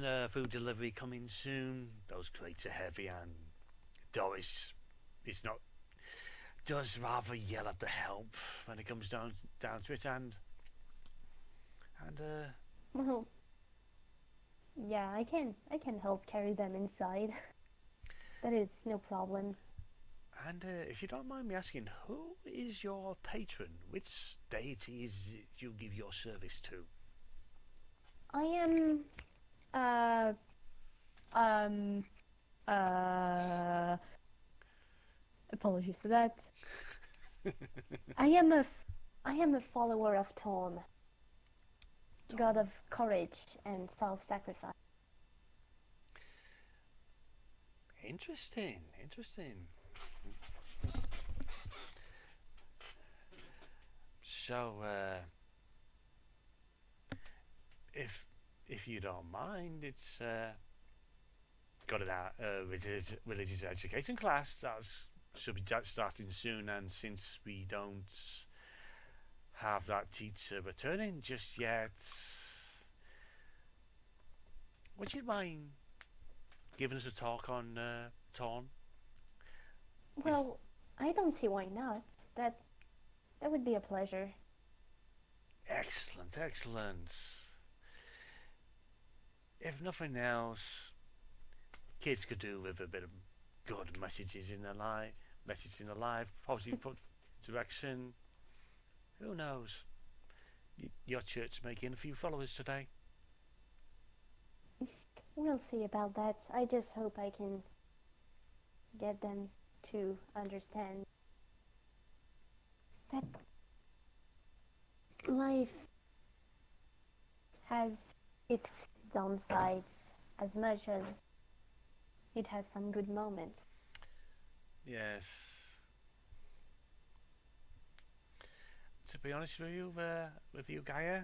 a food delivery coming soon. Those crates are heavy, and Doris is not does rather yell at the help when it comes down to it, and Well, yeah, I can help carry them inside. That is no problem. and if you don't mind me asking, who is your patron? Which deity is it you give your service to? I am um uh apologies for that. I am a follower of Tom, god of courage and self-sacrifice. Interesting. So, if you don't mind, it's got a religious education class that should be starting soon, and since we don't have that teacher returning just yet, would you mind giving us a talk on Torn? Well, I don't see why not. That would be a pleasure. Excellent. If nothing else, kids could do with a bit of good messages in their life, positive put direction. Who knows? Your church may gain a few followers today. We'll see about that. I just hope I can get them to understand that life has its downsides as much as it has some good moments. Yes. To be honest with you, Gaia,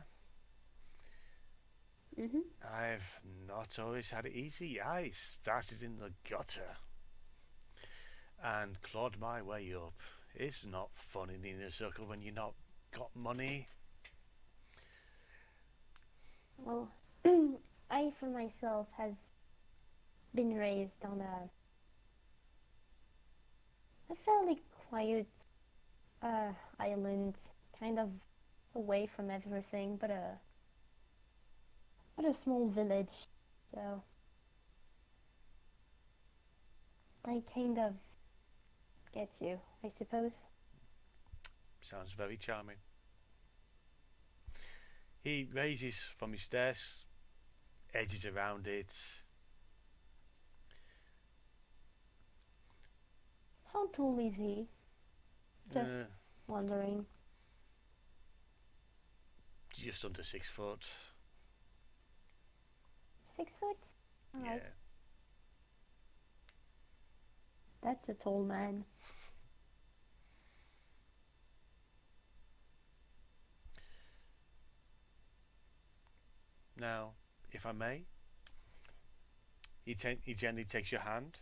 I've not always had it easy. I started in the gutter and clawed my way up. It's not fun in the inner circle when you're not got money. Well, I for myself has been raised on a fairly quiet island, kind of away from everything, but a small village. So I kind of get you, I suppose. Sounds very charming. He raises from his desk, edges around it. How tall is he? Just wondering. Just under 6 foot. 6 foot? All right. Yeah. That's a tall man. Now, if I may, he gently takes your hand,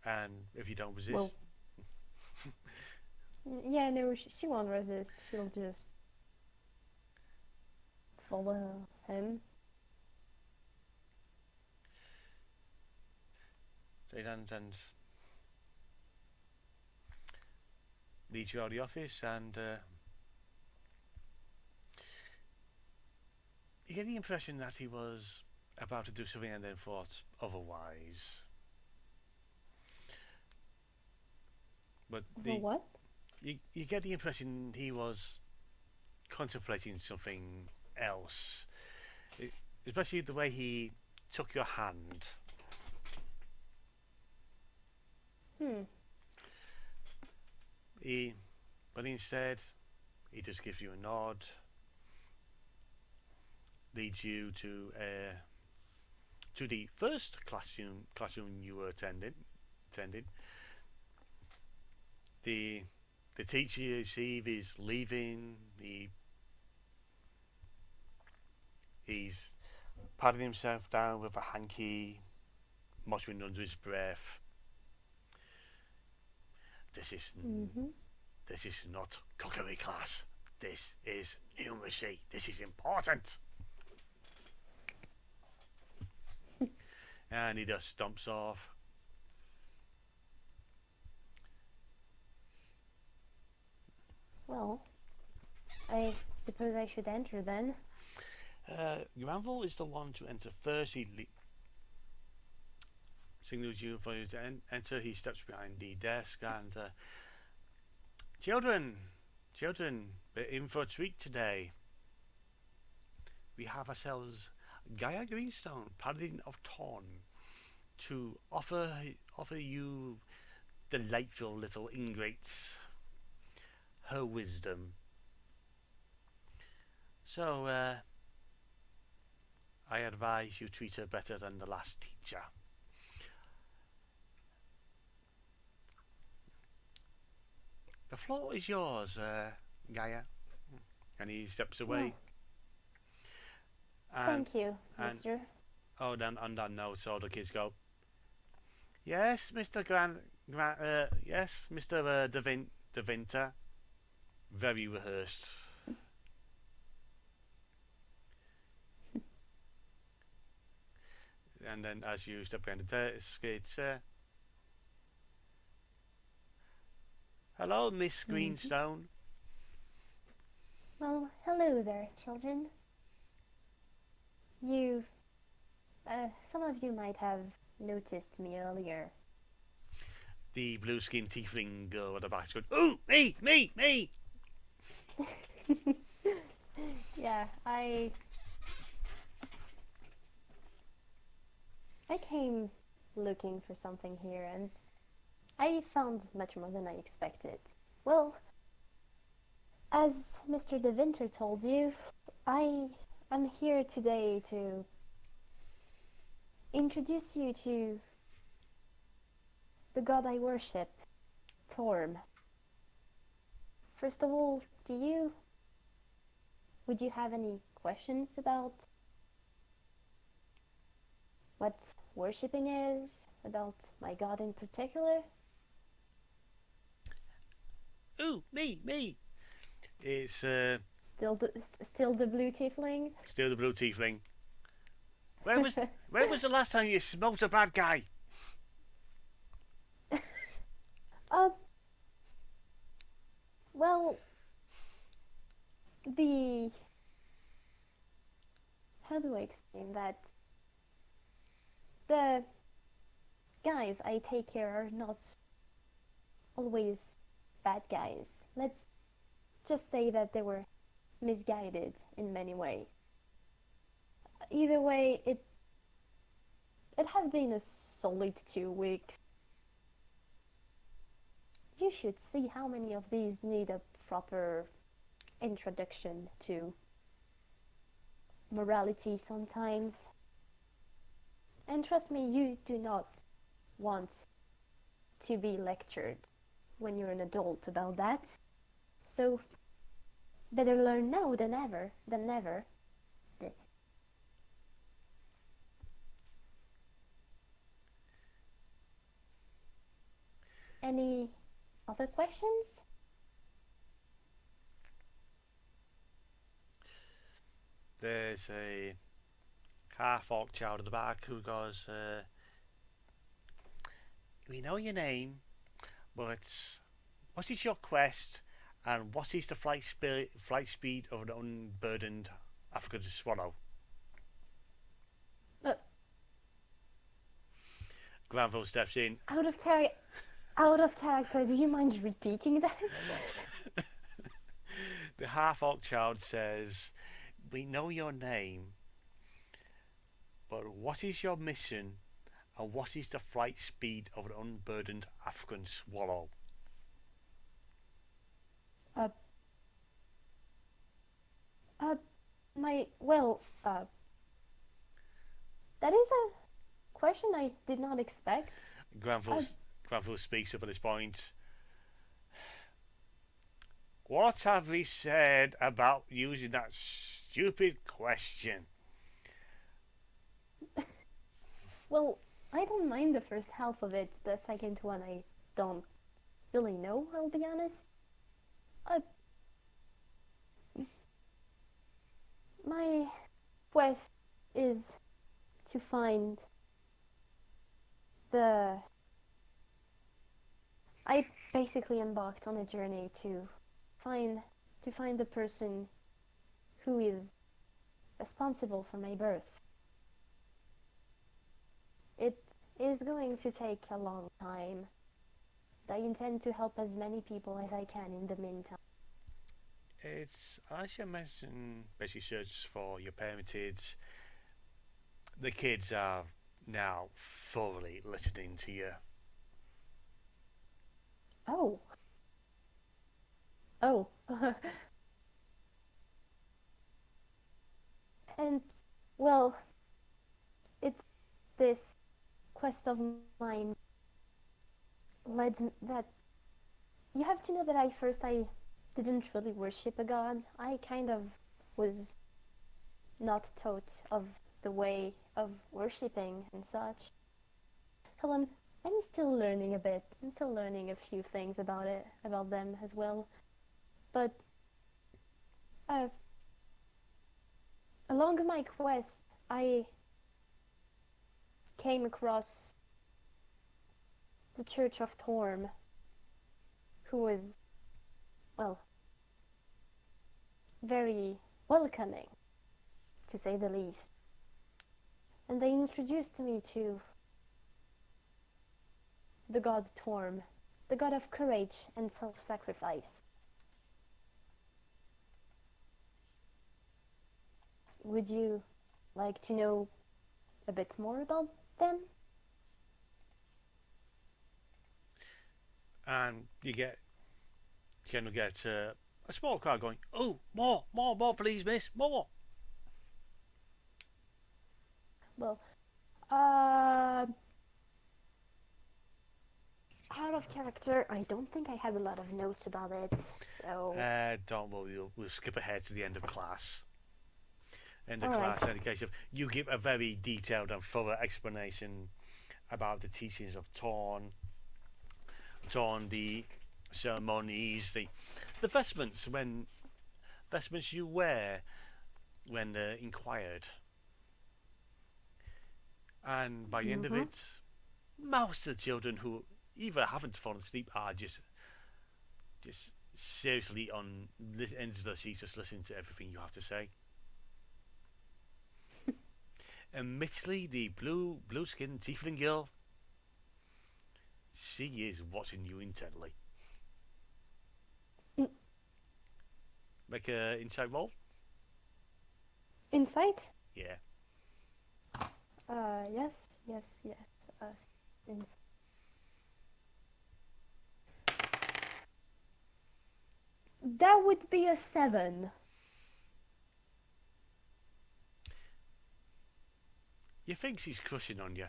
and if you don't resist, Well, yeah, no, she won't resist. She'll just follow him. and leads you out of the office, and you get the impression that he was about to do something and then thought otherwise. But For what? you get the impression he was contemplating something else, especially the way he took your hand. But instead, he just gives you a nod, leads you to the first classroom you were attending. The teacher you see is leaving. He's patting himself down with a hanky, muttering under his breath. This is not cookery class. This is numeracy. This is important. And he just stomps off. Well, I suppose I should enter then. Granville is the one to enter first. He signals you for you to enter. He steps behind the desk and children, we're in for a treat today. We have ourselves Gaëa Greenstone, Paladin of Torn, to offer you delightful little ingrates her wisdom. So I advise you treat her better than the last teacher. The floor is yours, Gaea. And he steps away. Thank you, mister. Oh, then on that note, so the kids go, yes, Mr. yes, Mr. Devinter. Very rehearsed. And then as you step behind the desk, it's hello, Miss Greenstone. Well, hello there, children. Some of you might have noticed me earlier. The blue-skinned tiefling girl at the back is going, ooh, me! Yeah, I came looking for something here, and I found much more than I expected. Well, as Mr. De Winter told you, I am here today to introduce you to the god I worship, Torm. First of all, would you have any questions about what worshipping is, about my god in particular? Ooh, me! It's Still the blue tiefling? Still the blue tiefling. When was the last time you smoked a bad guy? Well, how do I explain that? The guys I take care are not always bad guys. Let's just say that they were misguided in many ways. Either way, it has been a solid 2 weeks. You should see how many of these need a proper introduction to morality sometimes. And trust me, you do not want to be lectured when you're an adult about that. So, better learn now than never. Any other questions? There's a half-orc child at the back who goes, we know your name, but what is your quest, and what is the flight speed of an unburdened African swallow? Granville steps in. Out of character. Do you mind repeating that? The half-orc child says, "We know your name, but what is your mission, and what is the flight speed of an unburdened African swallow?" Uh, uh, my well, that is a question I did not expect. Granville speaks up at this point. "What have we said about using that stupid question?" Well, I don't mind the first half of it. The second one, I don't really know. I'll be honest. My quest is to find the. I basically embarked on a journey to find the person who is responsible for my birth. It is going to take a long time. I intend to help as many people as I can in the meantime. It's, as you mentioned, basically search for your parentage. The kids are now thoroughly listening to you. Oh. Oh. And, well, it's this quest of mine that you have to know that I didn't really worship a god. I kind of was not taught of the way of worshipping and such. Helen, I'm still learning a bit. I'm still learning a few things about them as well. But along my quest, I came across the Church of Torm, who was, well, very welcoming, to say the least. And they introduced me to the god Torm, the god of courage and self-sacrifice. Would you like to know a bit more about them? And you get a small crowd going, "Oh, more, please, miss, more." Well, out of character, I don't think I had a lot of notes about it, so... Don't worry, we'll skip ahead to the end of class. In Alright. any case, you give a very detailed and thorough explanation about the teachings of Torn, the ceremonies, the vestments you wear when inquired, and by the end of it, most of the children who either haven't fallen asleep are just seriously on the ends of their seats, just listening to everything you have to say. And Mitchley, the blue-skinned tiefling girl, she is watching you intently. Make a insight roll. Insight? Yeah. Yes. Insight. That would be a 7. You think she's crushing on you?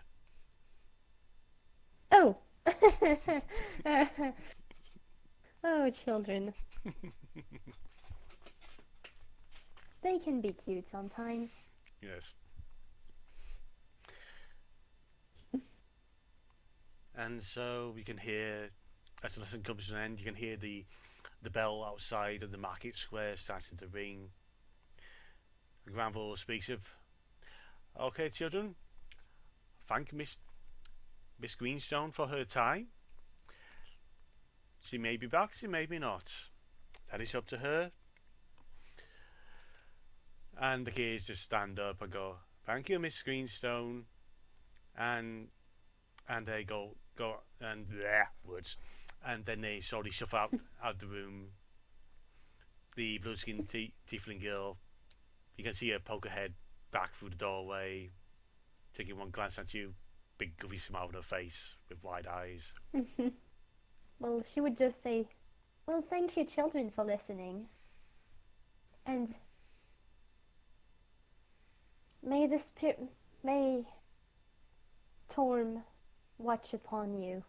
Oh. Oh, children. They can be cute sometimes. Yes. And so we can hear, as the lesson comes to an end, you can hear the bell outside of the market square starting to ring. Granville speaks up. "Okay, children, thank Miss Greenstone for her time. She may be back, she may be not. That is up to her." And the kids just stand up and go, "Thank you, Miss Greenstone." And and they go and bleh, words, and then they slowly shuffle out the room. The blue-skinned tiefling girl, you can see her poke her head back through the doorway, taking one glance at you, big goofy smile on her face with wide eyes. Well, she would just say, "Well, thank you, children, for listening. And may Torm watch upon you."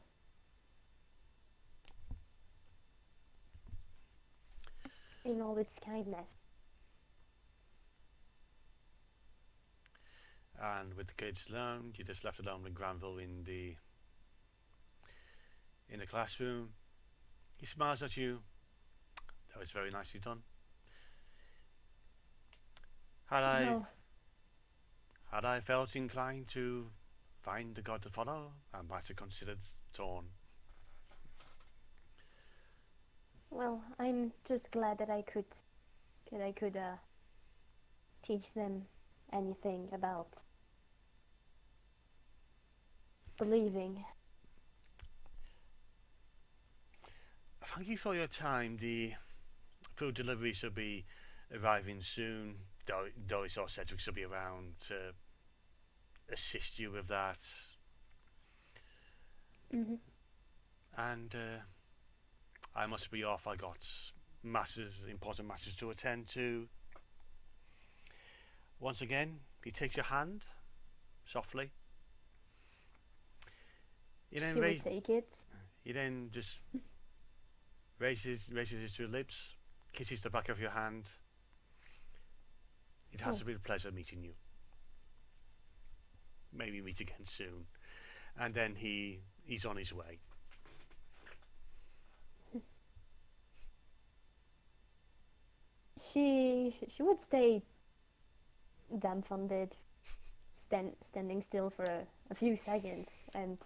In all its kindness. And with the kids alone, you just left alone with Granville in the classroom. He smiles at you. That was very nicely done. Had I felt inclined to find the god to follow, I might have considered Torn. Well, I'm just glad that I could teach them anything about believing. Thank you for your time. The food delivery should be arriving soon. Doris or Cedric should be around to assist you with that. And I must be off. I got important matters to attend to. Once again, he takes your hand softly. He would take it. He then just raises it to your lips, kisses the back of your hand. It has been a pleasure meeting you. Maybe meet again soon. And then he's on his way. She would stay dumbfounded, standing still for a few seconds, and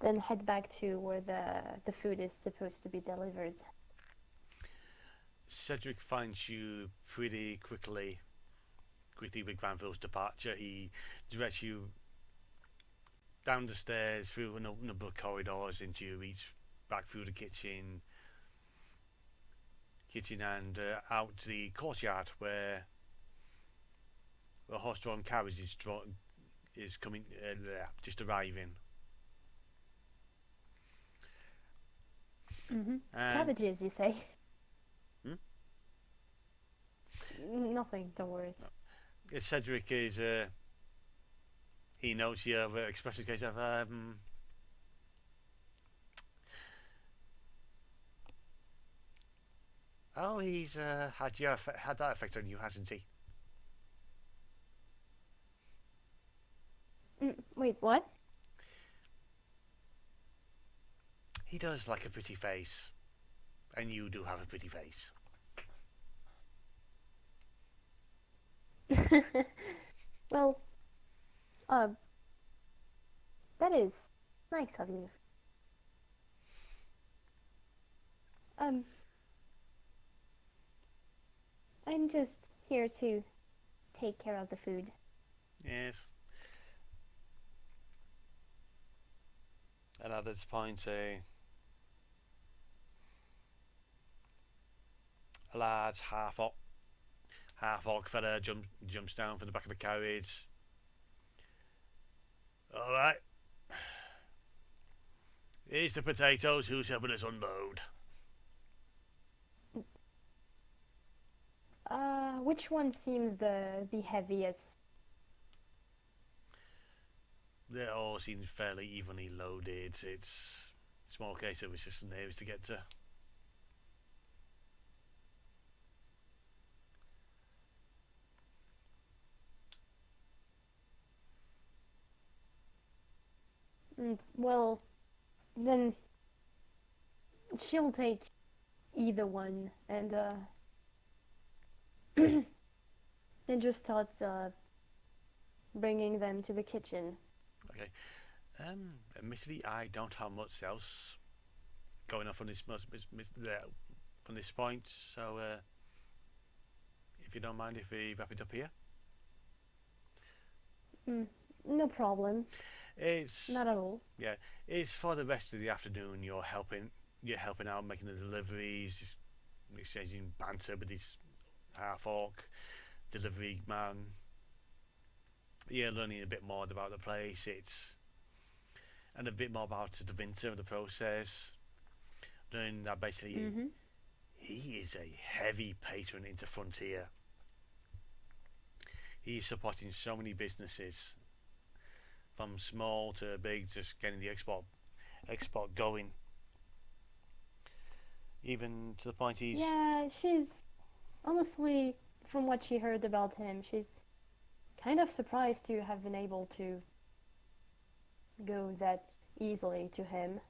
then head back to where the food is supposed to be delivered. Cedric finds you pretty quickly with Granville's departure. He directs you down the stairs, through a number of corridors, into your reach, back through the kitchen and out to the courtyard where a horse-drawn carriage is coming, just arriving. Cabbages, you say? Nothing, don't worry. Cedric is, he knows you have expressed a case of, he's had that effect on you, hasn't he? Wait, what? He does like a pretty face, and you do have a pretty face. Well, that is nice of you. I'm just here to take care of the food. Yes. And at this point, a large half-orc fella jumps down from the back of the carriage. All right. Here's the potatoes. Who's helping us unload? Which one seems the heaviest? They all seem fairly evenly loaded. It's a small case of it's just the nearest to get to. Well, then she'll take either one, and then just start bringing them to the kitchen. Okay. Admittedly, I don't have much else going on from this point, so if you don't mind if we wrap it up here. No problem. It's Not at all. yeah, it's for the rest of the afternoon. You're helping out, making the deliveries, just exchanging banter with this half orc delivery man. You're learning a bit more about the place. It's and a bit more about the winter and the process. Learning that basically Mm-hmm. he is a heavy patron into Frontier. He's supporting so many businesses, from small to big, just getting the export going. Even to the point he's Yeah, she's honestly, from what she heard about him, she's kind of surprised to have been able to go that easily to him,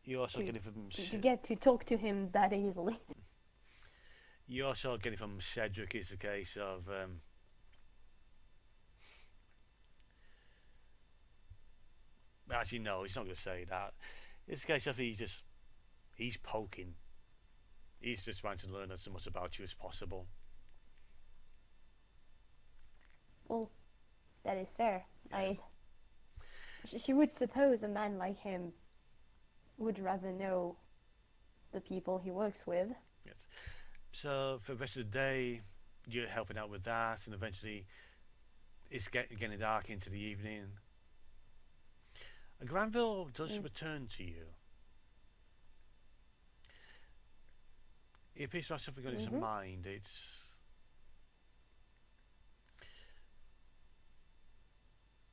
you also to getting from to get to talk to him that easily. you also getting from Cedric is the case of actually no, he's not going to say that. It's a case of he's poking. He's just trying to learn as much about you as possible. Well, that is fair. Yes. She would suppose a man like him would rather know the people he works with. Yes. So for the rest of the day, you're helping out with that, and eventually it's getting dark into the evening. Granville does Mm. return to you. He appears to have something on his Mm-hmm. mind. It's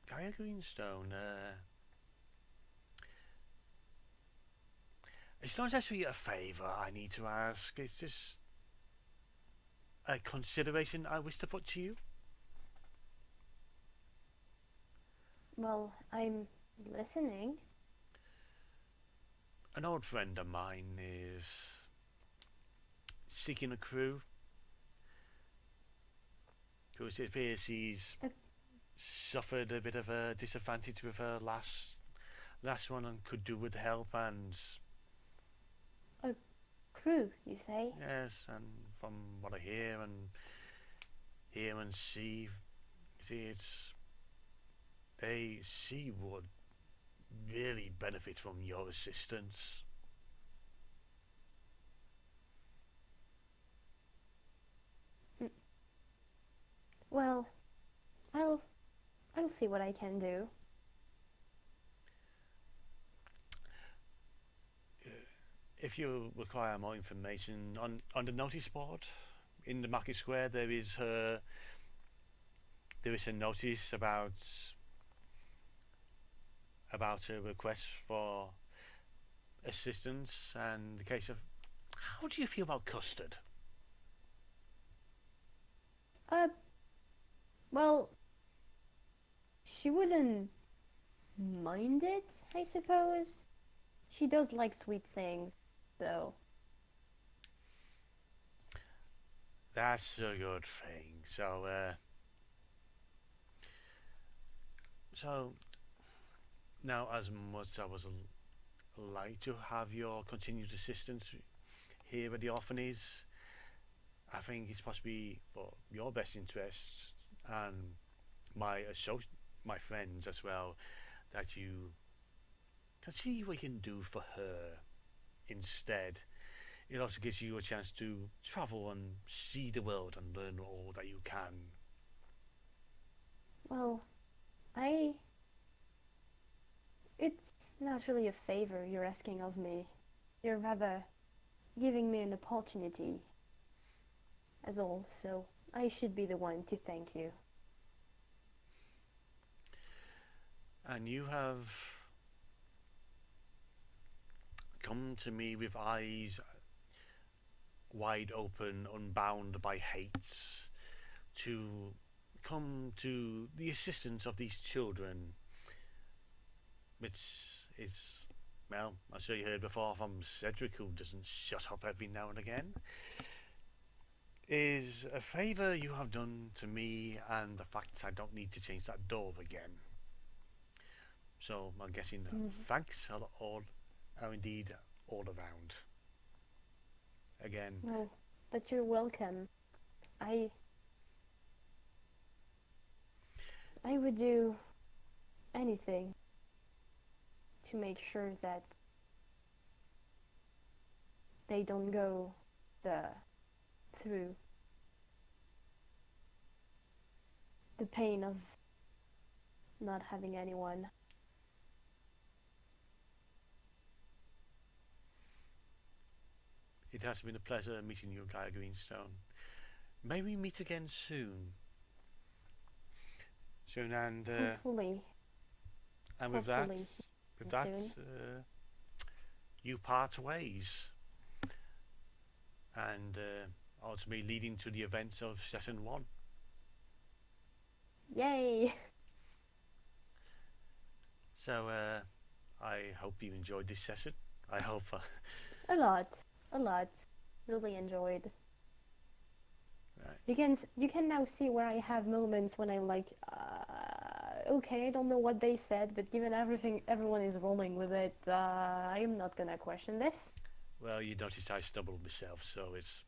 Gaëa Greenstone. It's not actually a favour I need to ask. It's just a consideration I wish to put to you. Well, I'm listening. An old friend of mine is seeking a crew. Because it appears he's A suffered a bit of a disadvantage with her last one and could do with help, and crew, you say? yes, and from what I hear and see it's she would really benefit from your assistance. Mm. Well, I'll I'll see what I can do. If you require more information on the notice board in the market square, there is a notice about a request for assistance and the case of how do you feel about custard? Uh, well, she wouldn't mind it, I suppose. She does like sweet things, so That's a good thing. So now, as much as I was like to have your continued assistance here at the orphanage, I think it's possibly for your best interests and my friends as well, that you can see what you can do for her instead. It also gives you a chance to travel and see the world and learn all that you can. well, I it's not really a favor you're asking of me. You're rather giving me an opportunity as all, so I should be the one to thank you. And you have come to me with eyes wide open, unbound by hates, to come to the assistance of these children, which is, well, I'm sure you heard before from Cedric, who doesn't shut up every now and again, is a favour you have done to me and the fact I don't need to change that door again. So I'm guessing thanks are indeed all around. Again, Well, but you're welcome. I I would do anything to make sure that they don't go through the pain of not having anyone. It has been a pleasure meeting you, Gaëa Greenstone. May we meet again soon. And Hopefully. and with that, Hopefully soon. you part ways, and ultimately leading to the events of session 1. Yay! So I hope you enjoyed this session. I hope. A lot. Really enjoyed. Right. You can now see where I have moments when I'm like, okay, I don't know what they said, but given everyone is rolling with it, I am not gonna question this. Well, you noticed I stumbled myself, so it's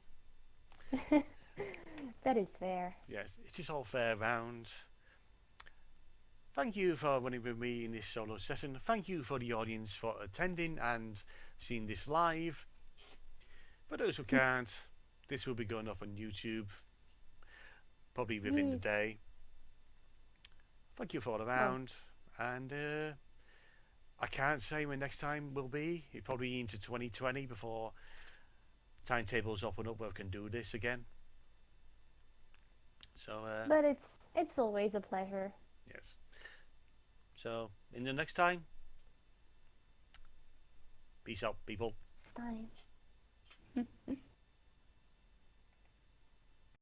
That is fair. yes, it is all fair round. Thank you for running with me in this solo session. Thank you for the audience for attending and seeing this live. For those who can't, this will be going up on YouTube probably within the day. Thank you for all around, and I can't say when next time will be. It probably into 2020 before timetables open up where we can do this again. So. But it's always a pleasure. Yes. So, in the next time, peace out, people. Next time.